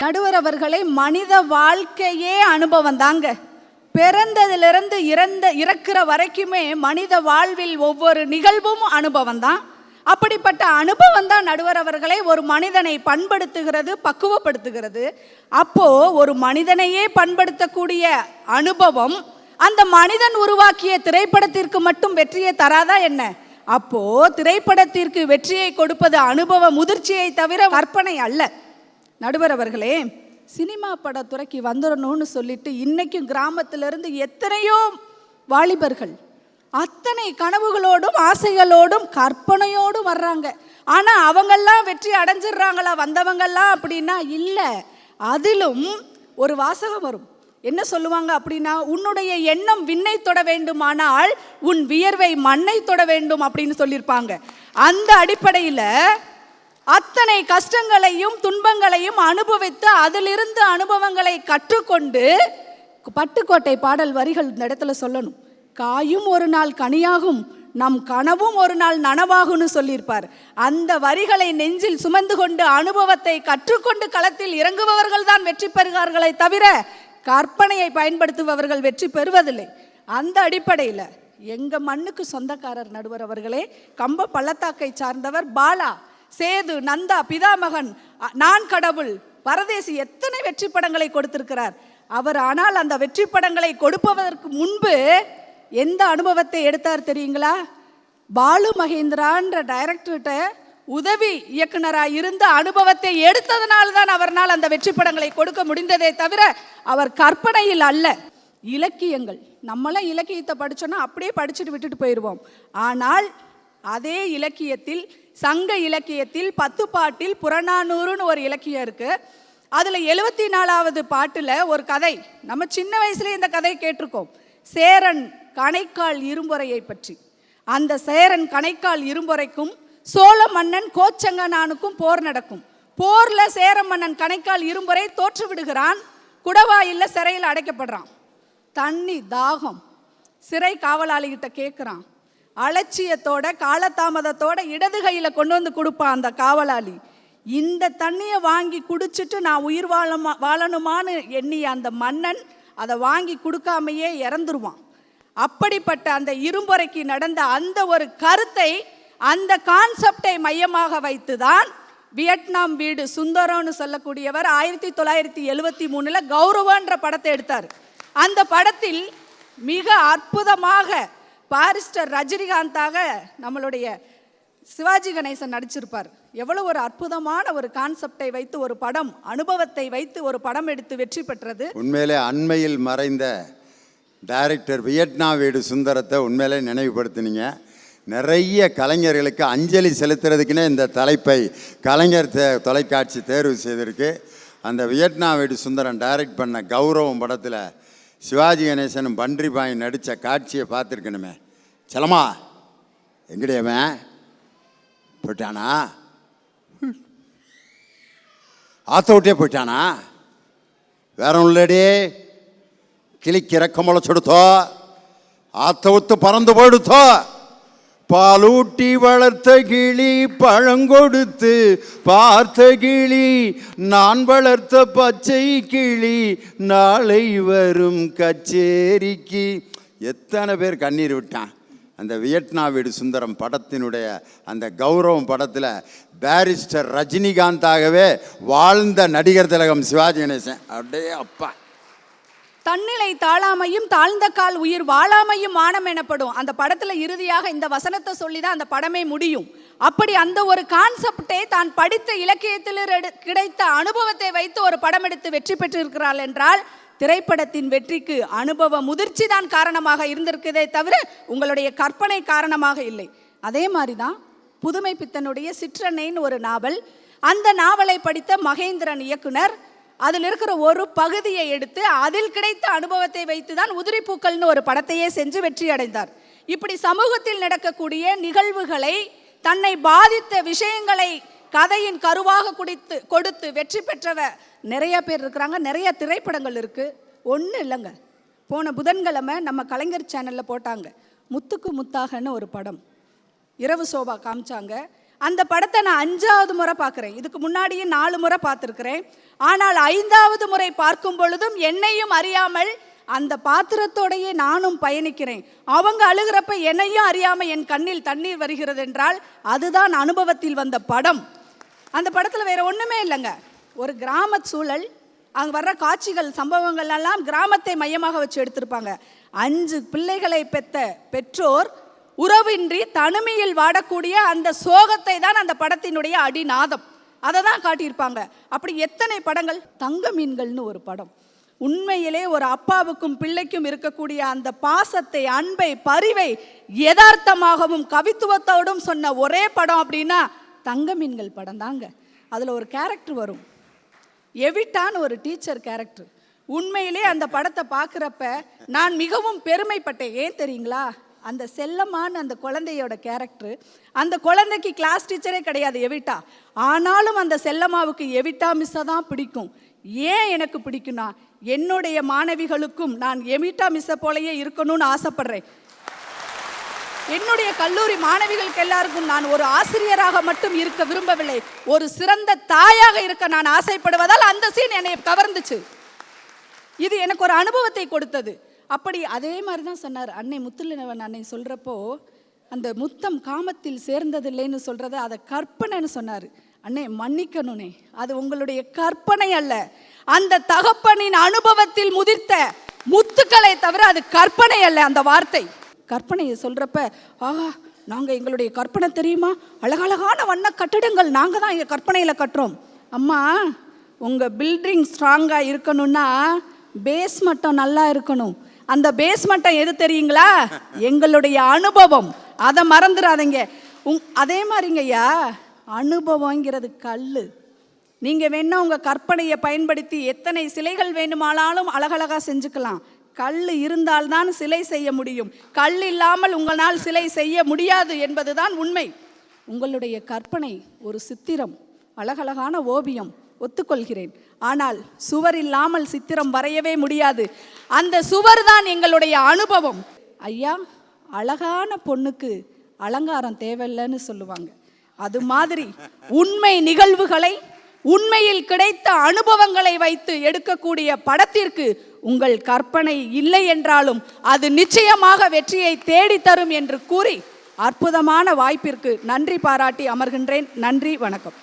நடுவர் அவர்களை மனித வாழ்க்கையே அனுபவம் தாங்க. பிறந்ததிலிருந்து இறக்குற வரைக்குமே மனித வாழ்வில் ஒவ்வொரு நிகழ்வும் அனுபவம் தான். அப்படிப்பட்ட அனுபவம் தான் நடுவர் அவர்களை ஒரு மனிதனை பண்படுத்துகிறது, பக்குவப்படுத்துகிறது. அப்போ ஒரு மனிதனையே பண்படுத்தக்கூடிய அனுபவம் அந்த மனிதன் உருவாக்கிய திரைப்படத்திற்கு மட்டும் வெற்றியை தராதா என்ன? அப்போ திரைப்படத்திற்கு வெற்றியை கொடுப்பது அனுபவ முதிர்ச்சியை தவிர கற்பனை அல்ல. நடுவர் அவர்களே, சினிமா படத்துறைக்கு வந்துடணும்னு சொல்லிட்டு இன்னைக்கும் கிராமத்திலிருந்து எத்தனையோ வாலிபர்கள் அத்தனை கனவுகளோடும் ஆசைகளோடும் கற்பனையோடும் வர்றாங்க. ஆனால் அவங்கெல்லாம் வெற்றி அடைஞ்சிடுறாங்களா வந்தவங்கெல்லாம் அப்படின்னா இல்லை. அதிலும் ஒரு வாசகம் வரும். என்ன சொல்லுவாங்க அப்படின்னா, உன்னுடைய எண்ணம் விண்ணை தொட வேண்டுமானால் உன் வியர்வை மண்ணை தொட வேண்டும் அப்படின்னு சொல்லியிருப்பாங்க. அந்த அடிப்படையில் அத்தனை கஷ்டங்களையும் துன்பங்களையும் அனுபவித்து அதிலிருந்து அனுபவங்களை கற்றுக்கொண்டு பட்டுக்கோட்டை பாடல் வரிகள் இந்த இடத்துல சொல்லணும். காயும் ஒரு நாள் கனியாகும், நம் கனவும் ஒரு நாள் நனவாகும்னு சொல்லியிருப்பார். அந்த வரிகளை நெஞ்சில் சுமந்து கொண்டு அனுபவத்தை கற்றுக்கொண்டு களத்தில் இறங்குபவர்கள் தான் வெற்றி பெறுகிறார்களே தவிர கற்பனையை பயன்படுத்துபவர்கள் வெற்றி பெறுவதில்லை. அந்த அடிப்படையில் எங்கள் மண்ணுக்கு சொந்தக்காரர் நடுவர் அவர்களே, கம்ப பள்ளத்தாக்கை சார்ந்தவர் பாலா, சேது, நந்தா, பிதாமகன், நான் கடவுள், பரதேசி எத்தனை வெற்றி படங்களை கொடுத்திருக்கிறார் அவர். ஆனால் அந்த வெற்றி படங்களை கொடுப்பதற்கு முன்பு எந்த அனுபவத்தை எடுத்தார் தெரியுங்களா? பாலு மகேந்திரான்ற டைரக்டர்கிட்ட உதவி இயக்குனராக இருந்த அனுபவத்தை எடுத்ததனால்தான் அவரால் அந்த வெற்றி படங்களை கொடுக்க முடிந்ததே தவிர அவர் கற்பனையில் அல்ல. இலக்கியங்கள், நம்மளாம் இலக்கியத்தை படித்தோன்னா அப்படியே படிச்சுட்டு விட்டுட்டு போயிடுவோம். ஆனால் அதே இலக்கியத்தில், சங்க இலக்கியத்தில் 10 பாட்டில் புறநானூறுன்னு ஒரு இலக்கியம் இருக்குது. அதில் 74வது பாட்டில் ஒரு கதை, நம்ம சின்ன வயசுலேயே இந்த கதை கேட்டிருக்கோம். சேரன் கணைக்கால் இரும்பொறையை பற்றி. அந்த சேரன் கணைக்கால் இரும்பொறைக்கும் சோழ மன்னன் கோச்சங்கனானுக்கும் போர் நடக்கும். போரில் சேர மன்னன் கணைக்கால் இரும்பொறை தோற்று விடுகிறான். குடவாயில்ல சிறையில் அடைக்கப்படுறான். தண்ணி தாகம், சிறை காவலாளிகிட்ட கேட்குறான். அலட்சியத்தோட காலதாமதத்தோட இடது கையில் கொண்டு வந்து கொடுப்பான் அந்த காவலாளி. இந்த தண்ணியை வாங்கி குடிச்சிட்டு நான் உயிர் வாழணுமான்னு எண்ணிய அந்த மன்னன் அதை வாங்கி கொடுக்காமையே இறந்துருவான். அப்படிப்பட்ட அந்த இரும்பொறைக்கு நடந்த அந்த ஒரு கருத்தை, அந்த கான்செப்டை மையமாக வைத்துதான் வியட்நாம் வீடு சுந்தரம்னு சொல்லக்கூடியவர் 1973 கௌரவன்ற படத்தை எடுத்தார். அந்த படத்தில் மிக அற்புதமாக பாரிஸ்டர் ரஜினிகாந்தாக நம்மளுடைய சிவாஜி கணேசன் நடிச்சிருப்பார். எவ்வளோ ஒரு அற்புதமான ஒரு கான்செப்டை வைத்து ஒரு படம், அனுபவத்தை வைத்து ஒரு படம் எடுத்து வெற்றி பெற்றது. உண்மையிலே அண்மையில் மறைந்த டைரக்டர் வியட்நாம் வீடு சுந்தரத்தை உண்மையிலே நினைவுபடுத்தினீங்க. நிறைய கலைஞர்களுக்கு அஞ்சலி செலுத்துறதுக்குன்னே இந்த தலைப்பை கலைஞர் தொலைக்காட்சி தேர்வு செய்திருக்கு. அந்த வியட்நாம் வீடு சுந்தரம் டைரக்ட் பண்ண கௌரவம் படத்தில் சிவாஜி கணேசனும் பன்றி பாய் நடித்த காட்சியை பார்த்துருக்கணுமே. செலமா எங்கடையவன் போயிட்டானா, ஆற்ற விட்டே போயிட்டானா, வேற உள்ளடே கிளிக்கு இறக்கமுளை சொடுத்தோ, ஆற்ற விட்டு பறந்து போயிடுத்தோ, பாலூட்டி வளர்த்த கிளி பழங்கொடுத்து பார்த்த கிளி, நான் வளர்த்த பச்சை கிளி நாளை வரும் கச்சேரிக்கு. எத்தனை பேர் கண்ணீர் விட்டான். அந்த வியட்நாம் வீடு சுந்தரம் படத்தினுடைய அந்த கௌரவம் படத்தில் பாரிஸ்டர் ரஜினிகாந்தாகவே வாழ்ந்த நடிகர் திலகம் சிவாஜி கணேசன். அப்படியே அப்பா, தன்னிலை தாழாமையும் தாழ்ந்த கால் உயிர் வாழாமையும் மானம் எனப்படும். அந்த படத்தில் இறுதியாக இந்த வசனத்தை சொல்லி தான் அந்த படமே முடியும். அப்படி அந்த ஒரு கான்செப்டை தான் படித்த இலக்கியத்தில் கிடைத்த அனுபவத்தை வைத்து ஒரு படம் எடுத்து வெற்றி பெற்றிருக்கிறாள் என்றால் திரைப்படத்தின் வெற்றிக்கு அனுபவ முதிர்ச்சி தான் காரணமாக இருந்திருக்குதே தவிர உங்களுடைய கற்பனை காரணமாக இல்லை. அதே மாதிரி தான் புதுமை பித்தனுடைய சிற்றன்னைன்னு ஒரு நாவல். அந்த நாவலை படித்த மகேந்திரன் இயக்குனர் அதில் இருக்கிற ஒரு பகுதியை எடுத்து அதில் கிடைத்த அனுபவத்தை வைத்து தான் உதிரிப்பூக்கள்னு ஒரு படத்தையே செஞ்சு வெற்றி அடைந்தார். இப்படி சமூகத்தில் நடக்கக்கூடிய நிகழ்வுகளை, தன்னை பாதித்த விஷயங்களை கதையின் கருவாக கொடுத்து வெற்றி பெற்றவ நிறைய பேர் இருக்கிறாங்க. நிறைய திரைப்படங்கள் இருக்குது. ஒன்றும் இல்லைங்க, போன புதன்கிழமை நம்ம கலைஞர் சேனலில் போட்டாங்க முத்துக்கு முத்தாகன்னு ஒரு படம். இரவு சோபா காமிச்சாங்க. அந்த படத்தை நான் 5வது முறை பார்க்குறேன். இதுக்கு முன்னாடியே 4 முறை பார்த்துருக்கிறேன். ஆனால் 5வது முறை பார்க்கும் பொழுதும் என்னையும் அறியாமல் அந்த பாத்திரத்தோடையே நானும் பயணிக்கிறேன். அவங்க அழுகிறப்ப என்னையும் அறியாமல் என் கண்ணில் தண்ணீர் வருகிறது என்றால் அதுதான் அனுபவத்தில் வந்த படம். அந்த படத்தில் வேற ஒன்றுமே இல்லைங்க. ஒரு கிராம சூழல், அங்கே வர்ற காட்சிகள் சம்பவங்கள் எல்லாம் கிராமத்தை மையமாக வச்சு எடுத்திருப்பாங்க. 5 பிள்ளைகளை பெற்ற பெற்றோர் உறவின்றி தனிமையில் வாடக்கூடிய அந்த சோகத்தை தான் அந்த படத்தினுடைய அடிநாதம். அதை தான் காட்டியிருப்பாங்க. அப்படி எத்தனை படங்கள். தங்க மீன்கள்னு ஒரு படம், உண்மையிலே ஒரு அப்பாவுக்கும் பிள்ளைக்கும் இருக்கக்கூடிய அந்த பாசத்தை, அன்பை, பரிவை யதார்த்தமாகவும் கவித்துவத்தோடும் சொன்ன ஒரே படம் அப்படின்னா தங்க மீன்கள் படம் தாங்க. அதில் ஒரு கேரக்டர் வரும், எவிட்டான்னு ஒரு டீச்சர் கேரக்டர். உண்மையிலே அந்த படத்தை பார்க்குறப்ப நான் மிகவும் பெருமைப்பட்டேன். ஏன் தெரியுங்களா? அந்த செல்லமான அந்த குழந்தையோட கேரக்டர், அந்த குழந்தைக்கு கிளாஸ் டீச்சரே கிடையாது எவிட்டா. ஆனாலும் அந்த செல்லம்மாவுக்கு எவிட்டா மிஸ்ஸை தான் பிடிக்கும். ஏன் எனக்கு பிடிக்கும்னா, என்னுடைய மாணவிகளுக்கும் நான் எவிட்டா மிஸ்ஸை போலயே இருக்கணும்னு ஆசைப்படுறேன். என்னுடைய கல்லூரி மாணவிகளுக்கு எல்லாருக்கும் நான் ஒரு ஆசிரியராக மட்டும் இருக்க விரும்பவில்லை, ஒரு சிறந்த தாயாக இருக்க நான் ஆசைப்படுவதால் அந்த சீன் என்னை கவர்ந்துச்சு. இது எனக்கு ஒரு அனுபவத்தை கொடுத்தது. அப்படி அதே மாதிரி தான் சொன்னார் அன்னை முத்துலினவன் அன்னை சொல்கிறப்போ, அந்த முத்தம் காமத்தில் சேர்ந்ததில்லைன்னு சொல்கிறத அதை கற்பனைன்னு சொன்னார். அண்ணே மன்னிக்கணுனே, அது உங்களுடைய கற்பனை அல்ல, அந்த தகப்பனின் அனுபவத்தில் முதிர்த்த முத்துக்களை தவிர அது கற்பனை அல்ல. அந்த வார்த்தை கற்பனையை சொல்கிறப்ப, ஆஹா நாங்கள் எங்களுடைய கற்பனை தெரியுமா, அழகழகான வண்ண கட்டிடங்கள் நாங்கள் தான் எங்கள் கற்பனையில் கட்டுறோம். அம்மா, உங்கள் பில்டிங் ஸ்ட்ராங்காக இருக்கணும்னா பேஸ் மட்டம் நல்லா இருக்கணும். அந்த பேஸ் மட்டம் எது தெரியுங்களா? எங்களுடைய அனுபவம். அதை மறந்துடாதீங்க. அதே மாதிரிங்கய்யா, அனுபவங்கிறது கல். நீங்கள் வேணா உங்கள் கற்பனையை பயன்படுத்தி எத்தனை சிலைகள் வேண்டுமானாலும் அழகழகாக செஞ்சுக்கலாம். கல் இருந்தால்தான் சிலை செய்ய முடியும். கல் இல்லாமல் உங்களால் சிலை செய்ய முடியாது என்பதுதான் உண்மை. உங்களுடைய கற்பனை ஒரு சித்திரம், அழகழகான ஓவியம், ஒத்துக்கொள்கிறேன். ஆனால் சுவர் இல்லாமல் சித்திரம் வரையவே முடியாது. அந்த சுவர் தான் எங்களுடைய அனுபவம். ஐயா, அழகான பொண்ணுக்கு அலங்காரம் தேவையில்லைன்னு சொல்லுவாங்க. அது மாதிரி உண்மை நிகழ்வுகளை, உண்மையில் கிடைத்த அனுபவங்களை வைத்து எடுக்கக்கூடிய படத்திற்கு உங்கள் கற்பனை இல்லை என்றாலும் அது நிச்சயமாக வெற்றியை தேடித்தரும் என்று கூறி அற்புதமான வாய்ப்பிற்கு நன்றி பாராட்டி அமர்கின்றேன். நன்றி, வணக்கம்.